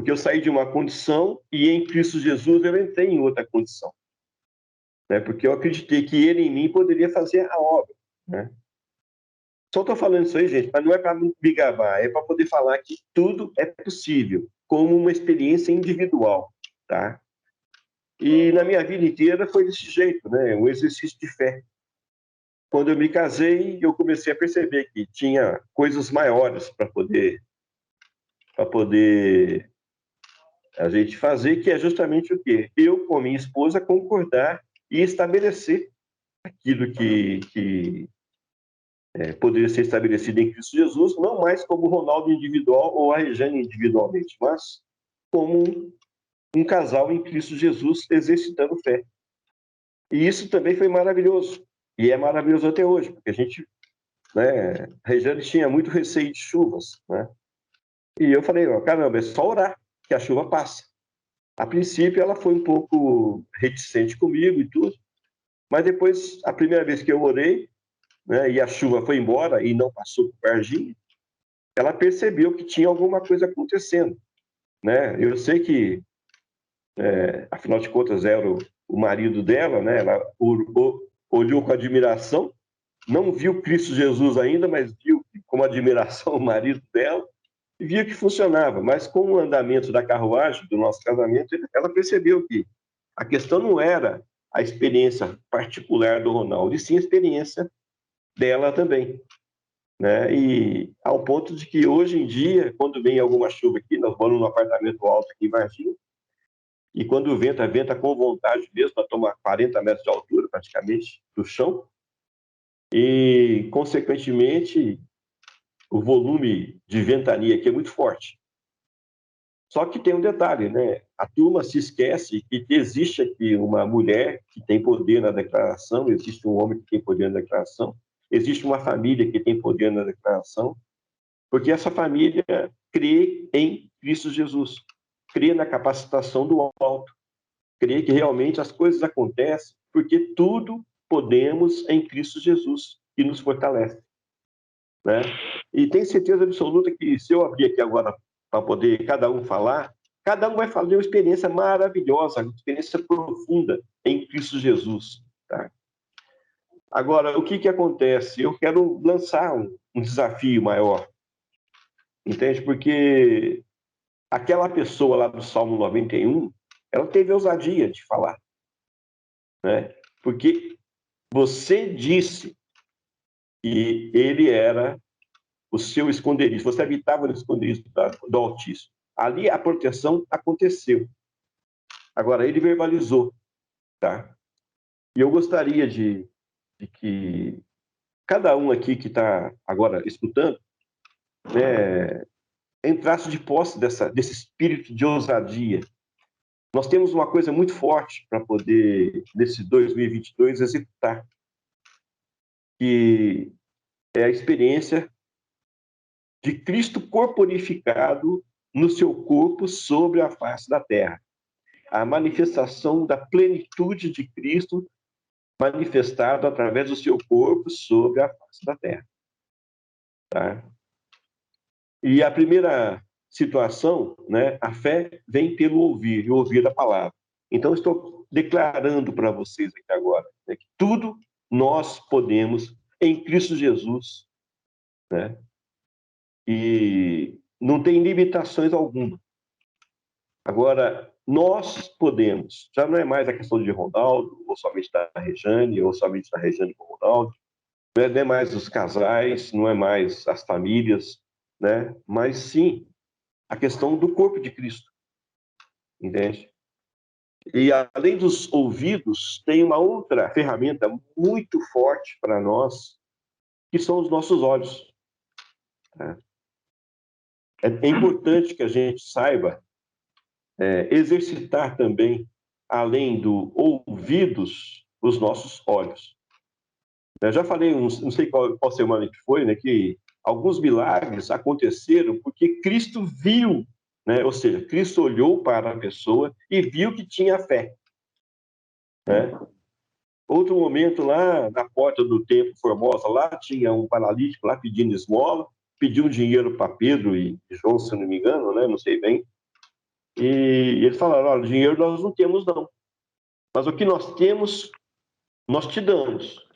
porque eu saí de uma condição e em Cristo Jesus eu entrei em outra condição, né? Porque eu acreditei que Ele em mim poderia fazer a obra, né? Só estou falando isso aí, gente, mas não é para me gabar, é para poder falar que tudo é possível, como uma experiência individual, tá? E na minha vida inteira foi desse jeito, né? Um exercício de fé. Quando eu me casei, eu comecei a perceber que tinha coisas maiores para poder a gente fazer, que é justamente o quê? Eu com a minha esposa concordar e estabelecer aquilo que poderia ser estabelecido em Cristo Jesus, não mais como Ronaldo individual ou a Regiane individualmente, mas como um casal em Cristo Jesus exercitando fé. E isso também foi maravilhoso. E é maravilhoso até hoje, porque a gente, né, a Regiane tinha muito receio de chuvas, né? E eu falei, ó, caramba, é só orar que a chuva passa. A princípio ela foi um pouco reticente comigo e tudo, mas depois, a primeira vez que eu orei, né, e a chuva foi embora e não passou por Varginha, ela percebeu que tinha alguma coisa acontecendo, né? Eu sei que, afinal de contas, era o marido dela, né? Ela olhou com admiração, não viu Cristo Jesus ainda, mas viu com admiração o marido dela e via que funcionava. Mas com o andamento da carruagem do nosso casamento, ela percebeu que a questão não era a experiência particular do Ronaldo, e sim a experiência dela também, né? E ao ponto de que hoje em dia, quando vem alguma chuva aqui, nós moramos num apartamento alto aqui em Varginha, e quando venta, venta com vontade mesmo, nós estamos a 40 metros de altura, praticamente, do chão, e, consequentemente, o volume de ventania aqui é muito forte. Só que tem um detalhe, né? A turma se esquece que existe aqui uma mulher que tem poder na declaração, existe um homem que tem poder na declaração, existe uma família que tem poder na declaração, porque essa família crê em Cristo Jesus, crê na capacitação do alto, crê que realmente as coisas acontecem porque tudo podemos em Cristo Jesus, que nos fortalece, né? E tenho certeza absoluta que se eu abrir aqui agora para poder cada um falar, cada um vai fazer uma experiência maravilhosa, uma experiência profunda em Cristo Jesus, tá? Agora, o que acontece? Eu quero lançar um desafio maior, entende? Porque aquela pessoa lá do Salmo 91, ela teve ousadia de falar, né? Porque você disse que ele era o seu esconderijo, você habitava no esconderijo do Altíssimo. Ali a proteção aconteceu. Agora, ele verbalizou, tá? E eu gostaria de que cada um aqui que está agora escutando, né, entrasse de posse desse espírito de ousadia. Nós temos uma coisa muito forte para poder, nesse 2022, executar, que é a experiência de Cristo corporificado no seu corpo sobre a face da terra. A manifestação da plenitude de Cristo manifestado através do seu corpo sobre a face da terra. Tá? E a primeira situação, né, a fé vem pelo ouvir, e ouvir a palavra. Então, estou declarando para vocês aqui agora, né, que tudo nós podemos em Cristo Jesus, né? E não tem limitações alguma. Agora, nós podemos, já não é mais a questão de Ronaldo, ou somente da Rejane, ou somente da Rejane com Ronaldo, não é mais os casais, não é mais as famílias, né? Mas sim a questão do corpo de Cristo, entende? E além dos ouvidos, tem uma outra ferramenta muito forte para nós, que são os nossos olhos, né? É importante que a gente saiba exercitar também, além do ouvidos, os nossos olhos. Eu já falei, não sei qual semana que foi, né, que alguns milagres aconteceram porque Cristo viu, né, ou seja, Cristo olhou para a pessoa e viu que tinha fé, né? Outro momento lá na porta do Templo Formosa, lá tinha um paralítico lá pedindo esmola, pediu dinheiro para Pedro e João, se não me engano, né, não sei bem. E eles falaram, olha, dinheiro nós não temos não, mas o que nós temos, nós te damos.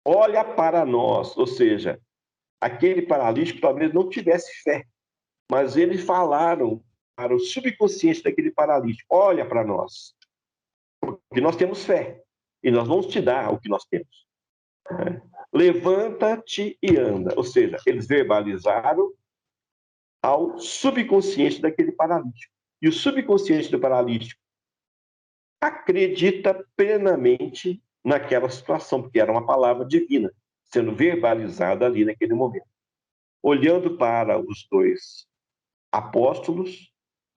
Olha para nós, ou seja, aquele paralítico talvez não tivesse fé, mas eles falaram para o subconsciente daquele paralítico, olha para nós, porque nós temos fé, e nós vamos te dar o que nós temos. Levanta-te e anda. Ou seja, eles verbalizaram ao subconsciente daquele paralítico. E o subconsciente do paralítico acredita plenamente naquela situação, porque era uma palavra divina sendo verbalizada ali naquele momento. Olhando para os dois apóstolos,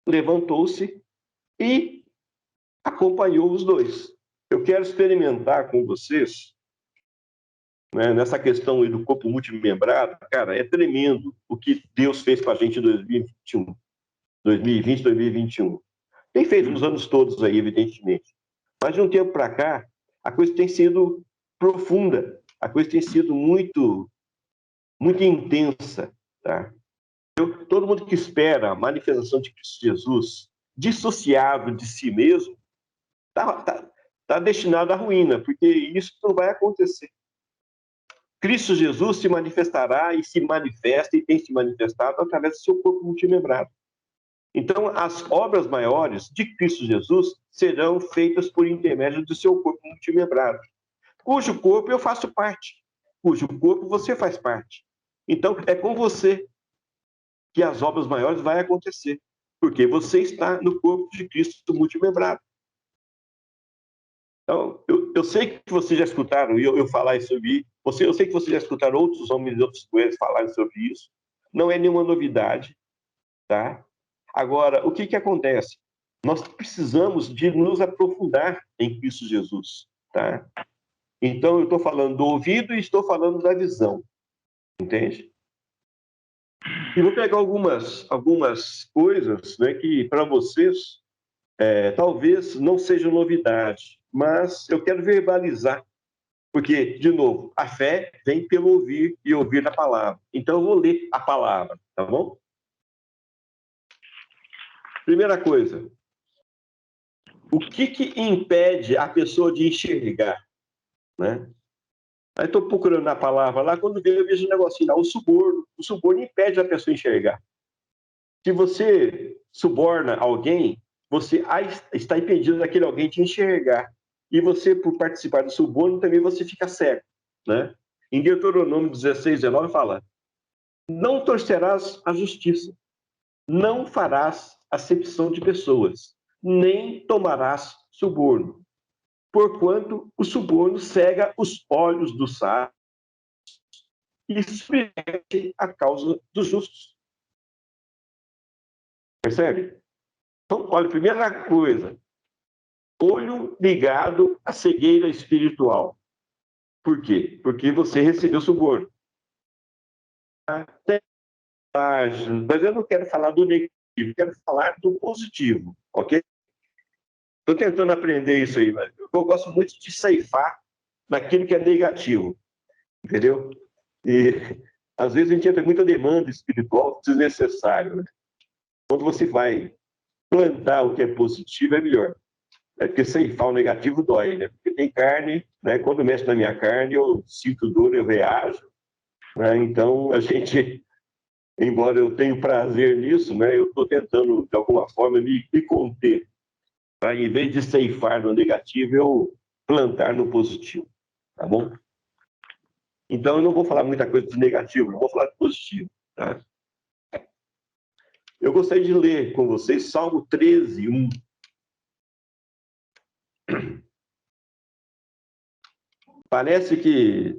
levantou-se e acompanhou os dois. Eu quero experimentar com vocês, né, nessa questão aí do corpo multimembrado. Cara, é tremendo o que Deus fez com a gente em 2021, 2020, 2021. Tem feito nos anos todos aí, evidentemente. Mas de um tempo para cá, a coisa tem sido profunda, a coisa tem sido muito, muito intensa, tá? Todo mundo que espera a manifestação de Cristo Jesus dissociado de si mesmo está destinado à ruína, porque isso não vai acontecer. Cristo Jesus se manifestará e se manifesta e tem se manifestado através do seu corpo multimembrado. Então, as obras maiores de Cristo Jesus serão feitas por intermédio do seu corpo multimembrado, cujo corpo eu faço parte, cujo corpo você faz parte. Então, é com você que as obras maiores vão acontecer, porque você está no corpo de Cristo multimembrado. Então, eu sei que vocês já escutaram eu falar sobre isso, eu sei que vocês já escutaram outros homens e outras mulheres falarem sobre isso, não é nenhuma novidade, tá? Agora, o que acontece? Nós precisamos de nos aprofundar em Cristo Jesus, tá? Então, eu estou falando do ouvido e estou falando da visão, entende? E vou pegar algumas coisas, né, que para vocês talvez não seja novidade, mas eu quero verbalizar, porque, de novo, a fé vem pelo ouvir e ouvir a palavra. Então, eu vou ler a palavra, tá bom? Primeira coisa, o que impede a pessoa de enxergar, né? Aí estou procurando a palavra lá, quando eu vejo um negocinho lá, o suborno impede a pessoa enxergar. Se você suborna alguém, você está impedindo daquele alguém de enxergar. E você, por participar do suborno, também você fica cego, né? Em Deuteronômio 16, 19, fala: não torcerás a justiça, não farás acepção de pessoas, nem tomarás suborno, porquanto o suborno cega os olhos dos sábios e submete a causa dos justos. Percebe? Então, olha, primeira coisa, olho ligado à cegueira espiritual. Por quê? Porque você recebeu suborno. Mas eu não quero falar do negativo, eu quero falar do positivo, ok? Estou tentando aprender isso aí, mas eu gosto muito de ceifar naquilo que é negativo, entendeu? E às vezes a gente entra em muita demanda espiritual desnecessária, né? Quando você vai plantar o que é positivo, é melhor. É porque ceifar o negativo dói, né? Porque tem carne, né? Quando mexe na minha carne, eu sinto dor, eu reajo, né? Então, a gente, embora eu tenha prazer nisso, né? Eu estou tentando, de alguma forma, me conter. Pra, em vez de ceifar no negativo, eu plantar no positivo, tá bom? Então, eu não vou falar muita coisa do negativo, eu vou falar do positivo, tá? Eu gostaria de ler com vocês Salmo 13, 1. Parece que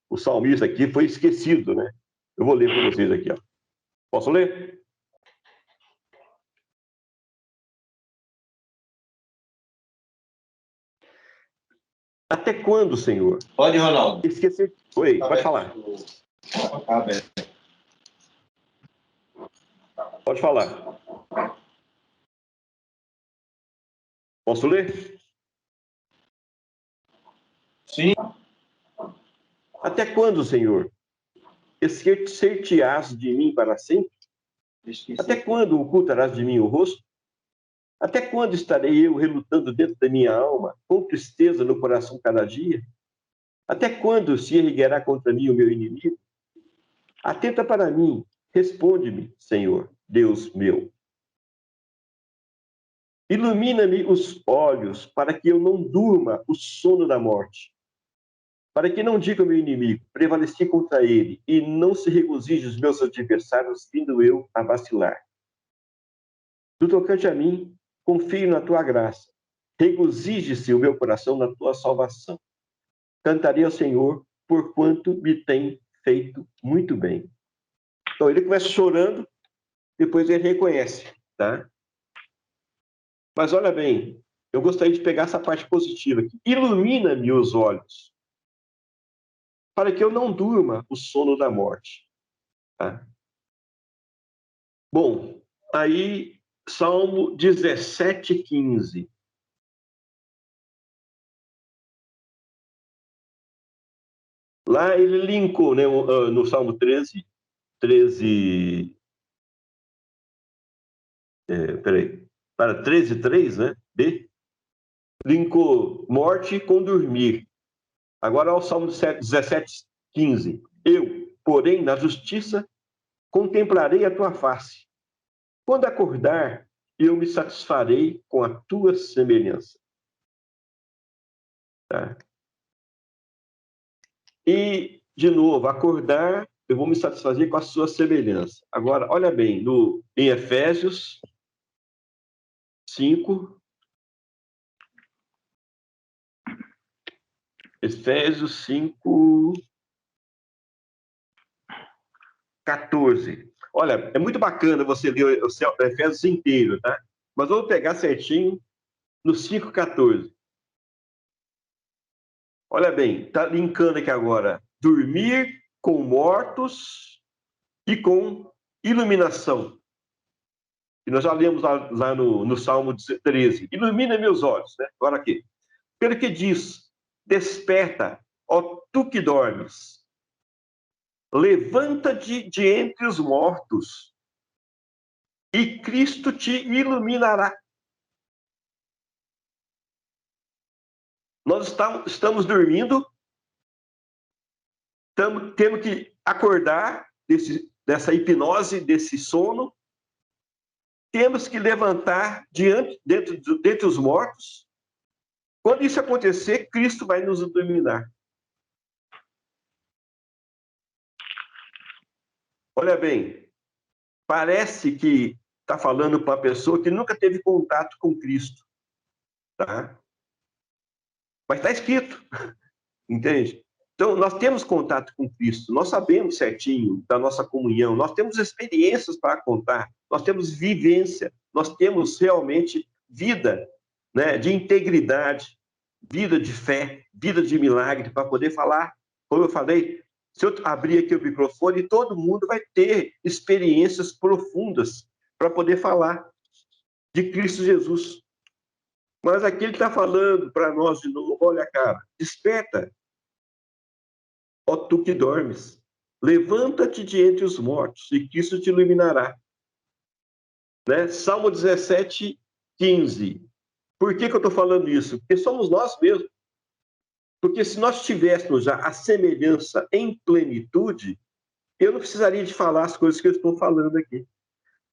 o salmista aqui foi esquecido, né? Eu vou ler para vocês aqui, ó. Posso ler? Até quando, Senhor? Pode, Ronaldo. Esquecer. Oi, pode falar. Tá aberto. Pode falar. Posso ler? Sim. Até quando, Senhor? Esquecer-te-ás de mim para sempre? Até quando ocultarás de mim o rosto? Até quando estarei eu relutando dentro da minha alma, com tristeza no coração cada dia? Até quando se erguerá contra mim o meu inimigo? Atenta para mim, responde-me, Senhor, Deus meu. Ilumina-me os olhos, para que eu não durma o sono da morte. Para que não diga o meu inimigo, prevaleci contra ele, e não se regozije os meus adversários, vindo eu a vacilar. Do tocante a mim, confio na tua graça. Regozije-se o meu coração na tua salvação. Cantarei ao Senhor, porquanto me tem feito muito bem. Então, ele começa chorando, depois ele reconhece, tá? Mas olha bem, eu gostaria de pegar essa parte positiva aqui. Ilumina-me os olhos, para que eu não durma o sono da morte. Tá? Bom, aí, Salmo 17:15. Lá ele linkou, né, no Salmo 13, para 13:3, né, B, linkou morte com dormir. Agora, ao Salmo 17:15. Eu, porém, na justiça, contemplarei a tua face. Quando acordar, eu me satisfarei com a tua semelhança. Tá? E, de novo, acordar, eu vou me satisfazer com a sua semelhança. Agora, olha bem, em Efésios 5, Efésios 5, 14. Olha, é muito bacana você ler o Efésios inteiro, tá? Mas vamos pegar certinho no 5:14. Olha bem, está linkando aqui agora. Dormir com mortos e com iluminação. E nós já lemos lá no Salmo 13. Ilumina meus olhos, né? Agora aqui. Pelo que diz, desperta, ó tu que dormes. Levanta-te de entre os mortos e Cristo te iluminará. Nós estamos dormindo, temos que acordar dessa hipnose, desse sono, temos que levantar dentre os mortos. Quando isso acontecer, Cristo vai nos iluminar. Olha bem, parece que está falando para uma pessoa que nunca teve contato com Cristo, tá? Mas está escrito, entende? Então, nós temos contato com Cristo, nós sabemos certinho da nossa comunhão, nós temos experiências para contar, nós temos vivência, nós temos realmente vida, né, de integridade, vida de fé, vida de milagre, para poder falar. Como eu falei, se eu abrir aqui o microfone, todo mundo vai ter experiências profundas para poder falar de Cristo Jesus. Mas aqui ele está falando para nós de novo, olha, cara, desperta, ó tu que dormes, levanta-te de entre os mortos e Cristo te iluminará. Né? Salmo 17:15. Por que eu estou falando isso? Porque somos nós mesmos. Porque se nós tivéssemos já a semelhança em plenitude, eu não precisaria de falar as coisas que eu estou falando aqui.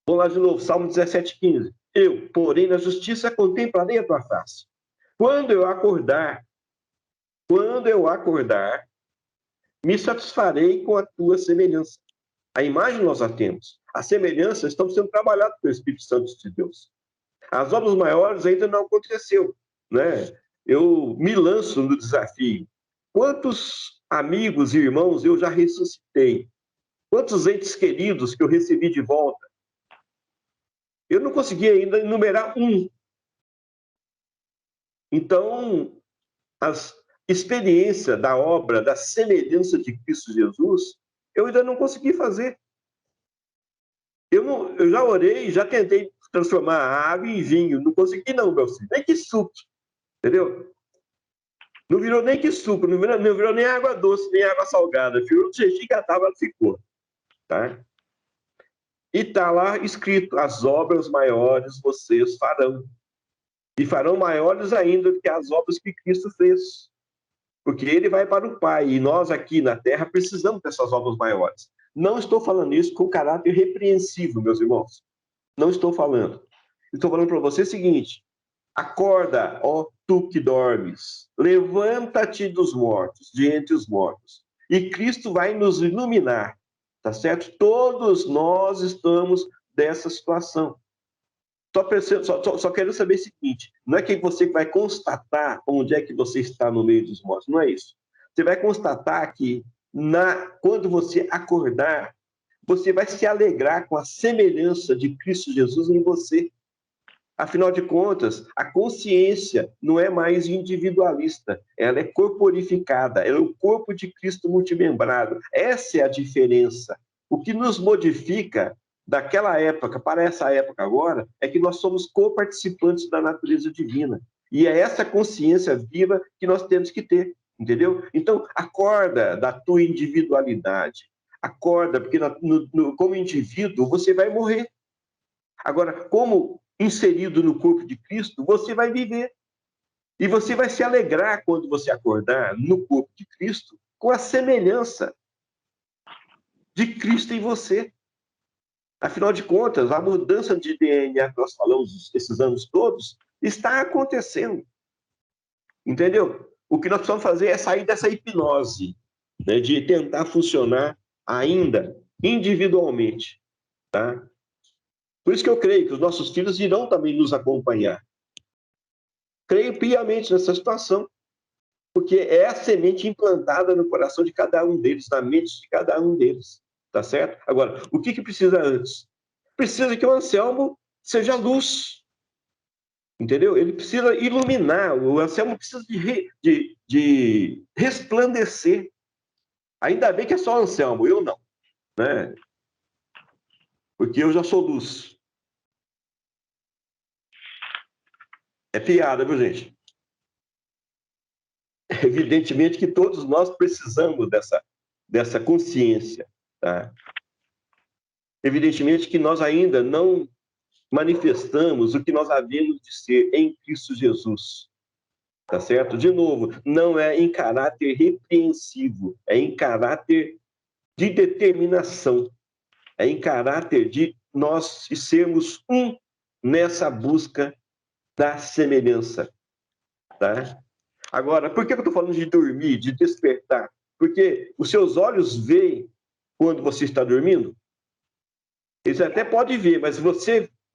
Vamos lá de novo, Salmo 17:15. Eu, porém, na justiça contemplarei a tua face. Quando eu acordar, me satisfarei com a tua semelhança. A imagem nós a temos. A semelhança estamos sendo trabalhadas pelo Espírito Santo de Deus. As obras maiores ainda não aconteceu, né? Eu me lanço no desafio. Quantos amigos e irmãos eu já ressuscitei? Quantos entes queridos que eu recebi de volta? Eu não consegui ainda enumerar um. Então, a experiência da obra, da semelhança de Cristo Jesus, eu ainda não consegui fazer. Eu já orei, já tentei transformar a água em vinho, não consegui não, meu filho, nem que suco, entendeu? Não virou nem que suco, não virou nem água doce, nem água salgada, virou do jeitinho que a tábua ficou, tá? E está lá escrito: as obras maiores vocês farão. E farão maiores ainda do que as obras que Cristo fez. Porque ele vai para o Pai. E nós aqui na Terra precisamos dessas obras maiores. Não estou falando isso com caráter repreensivo, meus irmãos. Não estou falando. Estou falando para você o seguinte: acorda, ó tu que dormes. Levanta-te dos mortos, de entre os mortos. E Cristo vai nos iluminar. Tá certo? Todos nós estamos nessa situação. Só quero saber o seguinte: não é que você vai constatar onde é que você está no meio dos mortos, não é isso. Você vai constatar que quando você acordar, você vai se alegrar com a semelhança de Cristo Jesus em você. Afinal de contas, a consciência não é mais individualista, ela é corporificada, ela é o corpo de Cristo multimembrado. Essa é a diferença. O que nos modifica daquela época para essa época agora é que nós somos coparticipantes da natureza divina. E é essa consciência viva que nós temos que ter, entendeu? Então, acorda da tua individualidade. Acorda, porque como indivíduo você vai morrer. Agora, como inserido no corpo de Cristo, você vai viver. E você vai se alegrar quando você acordar no corpo de Cristo com a semelhança de Cristo em você. Afinal de contas, a mudança de DNA que nós falamos esses anos todos está acontecendo. Entendeu? O que nós precisamos fazer é sair dessa hipnose, né, de tentar funcionar ainda individualmente. Tá? Por isso que eu creio que os nossos filhos irão também nos acompanhar. Creio piamente nessa situação, porque é a semente implantada no coração de cada um deles, na mente de cada um deles, tá certo? Agora, o que precisa antes? Precisa que o Anselmo seja luz, entendeu? Ele precisa iluminar, o Anselmo precisa de resplandecer. Ainda bem que é só o Anselmo, eu não, né? Porque eu já sou luz. É piada, viu, gente? Evidentemente que todos nós precisamos dessa consciência. Tá? Evidentemente que nós ainda não manifestamos o que nós havemos de ser em Cristo Jesus. Tá certo? De novo, não é em caráter repreensivo, é em caráter de determinação, é em caráter de nós sermos um nessa busca da semelhança. Tá? Agora, por que eu estou falando de dormir, de despertar? Porque os seus olhos veem quando você está dormindo? Eles até podem ver, mas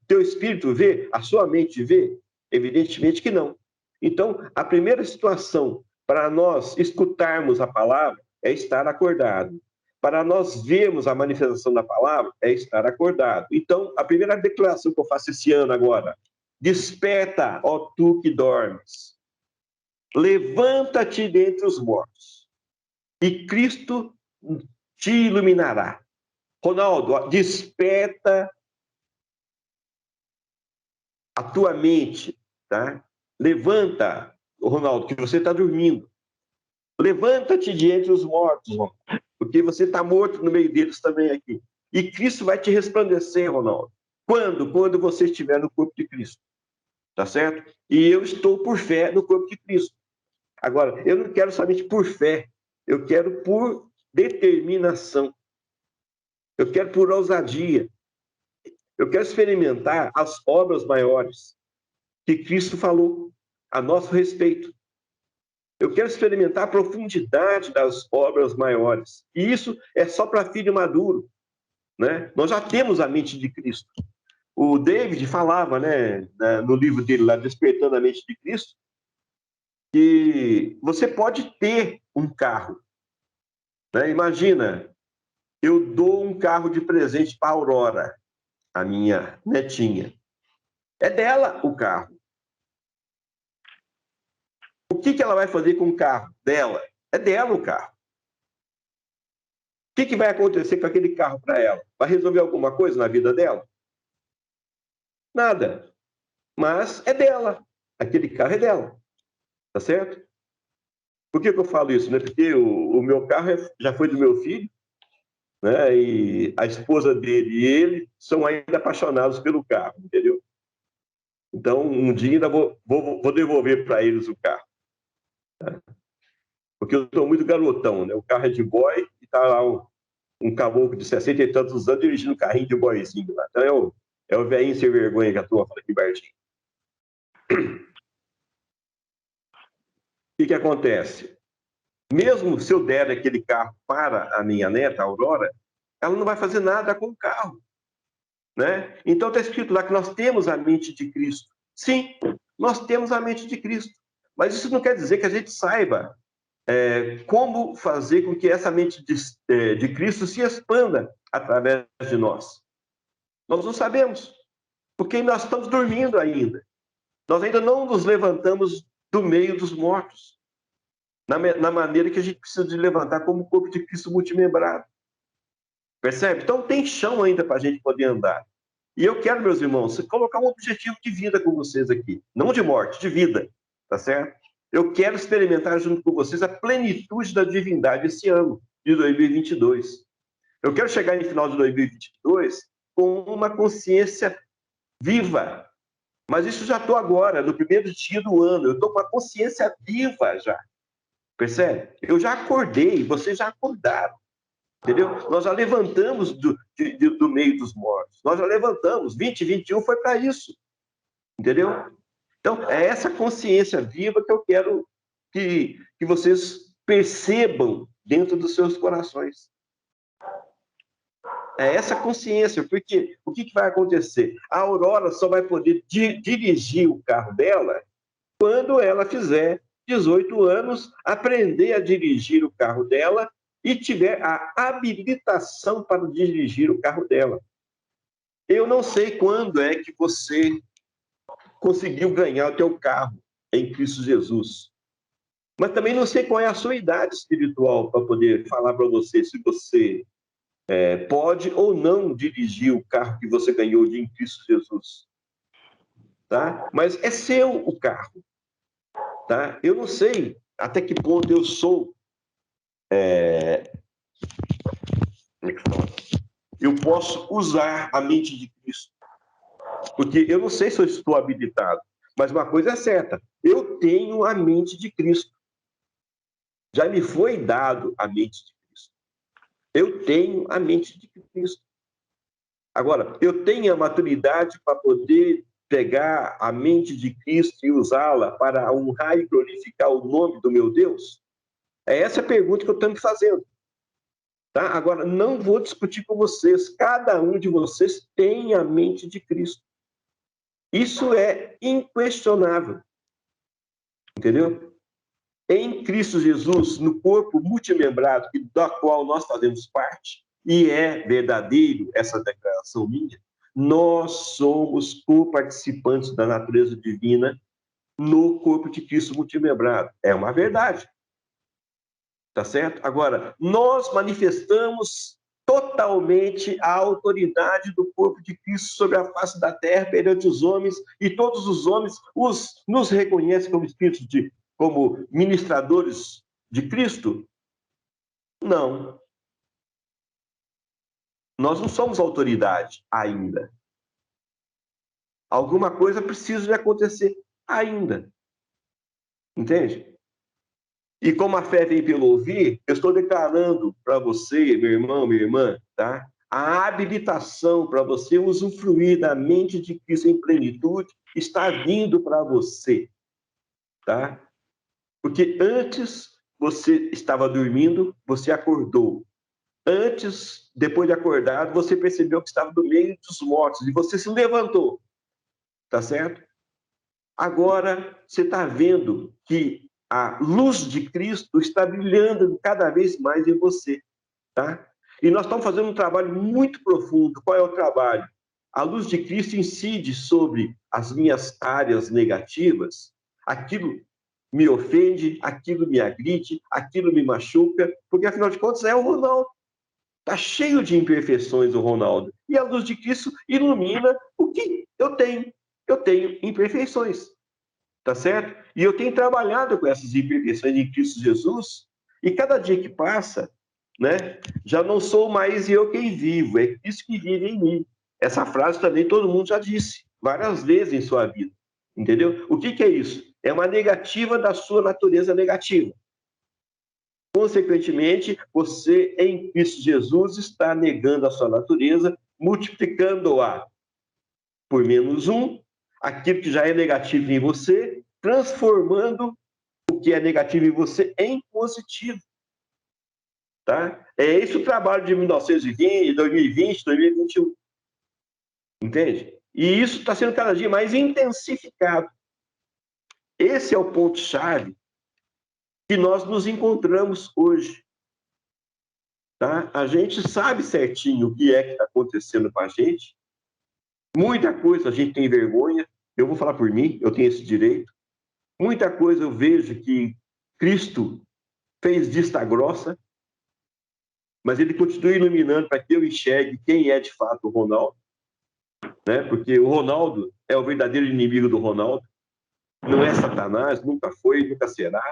teu espírito vê, a sua mente vê? Evidentemente que não. Então, a primeira situação para nós escutarmos a palavra é estar acordado. Para nós vermos a manifestação da palavra é estar acordado. Então, a primeira declaração que eu faço esse ano agora: desperta, ó tu que dormes. Levanta-te dentre os mortos, e Cristo te iluminará. Ronaldo, desperta a tua mente, tá? Levanta, Ronaldo, que você está dormindo. Levanta-te de entre os mortos, Ronaldo, porque você está morto no meio deles também aqui. E Cristo vai te resplandecer, Ronaldo. Quando? Quando você estiver no corpo de Cristo. Tá certo? E eu estou por fé no corpo de Cristo. Agora, eu não quero somente por fé, eu quero por determinação. Eu quero por ousadia. Eu quero experimentar as obras maiores que Cristo falou a nosso respeito. Eu quero experimentar a profundidade das obras maiores. E isso é só para filho maduro, né? Nós já temos a mente de Cristo. O David falava, né, no livro dele lá, Despertando a Mente de Cristo, que você pode ter um carro, né? Imagina, eu dou um carro de presente para a Aurora, a minha netinha. É dela o carro. O que ela vai fazer com o carro dela? É dela o carro. O que vai acontecer com aquele carro para ela? Vai resolver alguma coisa na vida dela? Nada. Mas é dela. Aquele carro é dela. Tá certo? Por que eu falo isso? Né? Porque o meu carro já foi do meu filho. né? E a esposa dele e ele são ainda apaixonados pelo carro, entendeu? Então, um dia ainda vou devolver para eles o carro. Tá? Porque eu estou muito garotão, né? O carro é de boy e está lá um caboclo de 60 e tantos anos dirigindo um carrinho de boyzinho lá. Então, é o velhinho sem vergonha que a turma fala aqui, Bartinho. O que acontece? Mesmo se eu der aquele carro para a minha neta, a Aurora, ela não vai fazer nada com o carro, né? Então está escrito lá que nós temos a mente de Cristo. Sim, nós temos a mente de Cristo. Mas isso não quer dizer que a gente saiba como fazer com que essa mente de Cristo se expanda através de nós. Nós não sabemos, porque nós estamos dormindo ainda. Nós ainda não nos levantamos do meio dos mortos, na maneira que a gente precisa de levantar como o corpo de Cristo multimembrado. Percebe? Então tem chão ainda para a gente poder andar. E eu quero, meus irmãos, colocar um objetivo de vida com vocês aqui. Não de morte, de vida. Tá certo? Eu quero experimentar junto com vocês a plenitude da divindade esse ano, de 2022. Eu quero chegar no final de 2022 com uma consciência viva. Mas isso já estou agora, no primeiro dia do ano. Eu estou com a consciência viva já. Percebe? Eu já acordei, vocês já acordaram. Entendeu? Nós já levantamos do meio dos mortos. Nós já levantamos. 2021 foi para isso. Entendeu? Então, é essa consciência viva que eu quero que vocês percebam dentro dos seus corações. É essa consciência, porque o que vai acontecer? A Aurora só vai poder dirigir o carro dela quando ela fizer 18 anos, aprender a dirigir o carro dela e tiver a habilitação para dirigir o carro dela. Eu não sei quando é que você conseguiu ganhar o teu carro em Cristo Jesus. Mas também não sei qual é a sua idade espiritual para poder falar para você se você pode ou não dirigir o carro que você ganhou em Cristo Jesus. Tá? Mas é seu o carro. Tá? Eu não sei até que ponto eu sou... eu posso usar a mente de Cristo. Porque eu não sei se eu estou habilitado, mas uma coisa é certa, eu tenho a mente de Cristo. Já me foi dado a mente de Cristo. Eu tenho a mente de Cristo. Agora, eu tenho a maturidade para poder pegar a mente de Cristo e usá-la para honrar e glorificar o nome do meu Deus? É essa a pergunta que eu estou me fazendo. Tá? Agora, não vou discutir com vocês. Cada um de vocês tem a mente de Cristo. Isso é inquestionável. Entendeu? Em Cristo Jesus, no corpo multimembrado, da qual nós fazemos parte, e é verdadeiro essa declaração minha, nós somos co-participantes da natureza divina no corpo de Cristo multimembrado. É uma verdade. Tá certo? Agora, nós manifestamos totalmente a autoridade do corpo de Cristo sobre a face da terra perante os homens, e todos os homens nos reconhecem como espíritos como ministradores de Cristo? Não. Nós não somos autoridade ainda. Alguma coisa precisa de acontecer ainda. Entende? E como a fé vem pelo ouvir, eu estou declarando para você, meu irmão, minha irmã, tá? A habilitação para você usufruir da mente de Cristo em plenitude está vindo para você, tá? Porque antes você estava dormindo, você acordou. Antes, depois de acordado, você percebeu que estava no meio dos mortos e você se levantou, tá certo? Agora você está vendo que a luz de Cristo está brilhando cada vez mais em você, tá? E nós estamos fazendo um trabalho muito profundo. Qual é o trabalho? A luz de Cristo incide sobre as minhas áreas negativas. Aquilo me ofende, aquilo me agride, aquilo me machuca, porque afinal de contas é o Ronaldo. Está cheio de imperfeições o Ronaldo. E a luz de Cristo ilumina o que eu tenho. Eu tenho imperfeições. Tá certo? E eu tenho trabalhado com essas imperfeições em Cristo Jesus, e cada dia que passa, né? Já não sou mais eu quem vivo, é Cristo que vive em mim. Essa frase também todo mundo já disse várias vezes em sua vida, entendeu? O que é isso? É uma negativa da sua natureza negativa. Consequentemente, você em Cristo Jesus está negando a sua natureza, multiplicando-a por -1, aquilo que já é negativo em você, transformando o que é negativo em você em positivo. Tá? É esse o trabalho de 1920, 2020, 2021. Entende? E isso está sendo cada dia mais intensificado. Esse é o ponto-chave que nós nos encontramos hoje. Tá? A gente sabe certinho o que é que está acontecendo com a gente. Muita coisa a gente tem vergonha. Eu vou falar por mim, eu tenho esse direito. Muita coisa eu vejo que Cristo fez vista grossa, mas ele continua iluminando para que eu enxergue quem é de fato o Ronaldo, né? Porque o Ronaldo é o verdadeiro inimigo do Ronaldo. Não é Satanás, nunca foi, nunca será,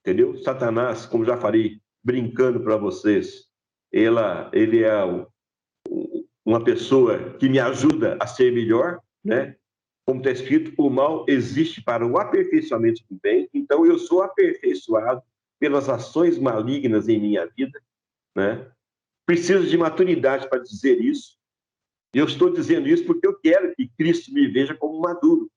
entendeu? Satanás, como já falei, brincando para vocês, ele é uma pessoa que me ajuda a ser melhor, né? Como está escrito, o mal existe para o aperfeiçoamento do bem, então eu sou aperfeiçoado pelas ações malignas em minha vida, né? Preciso de maturidade para dizer isso, e eu estou dizendo isso porque eu quero que Cristo me veja como maduro,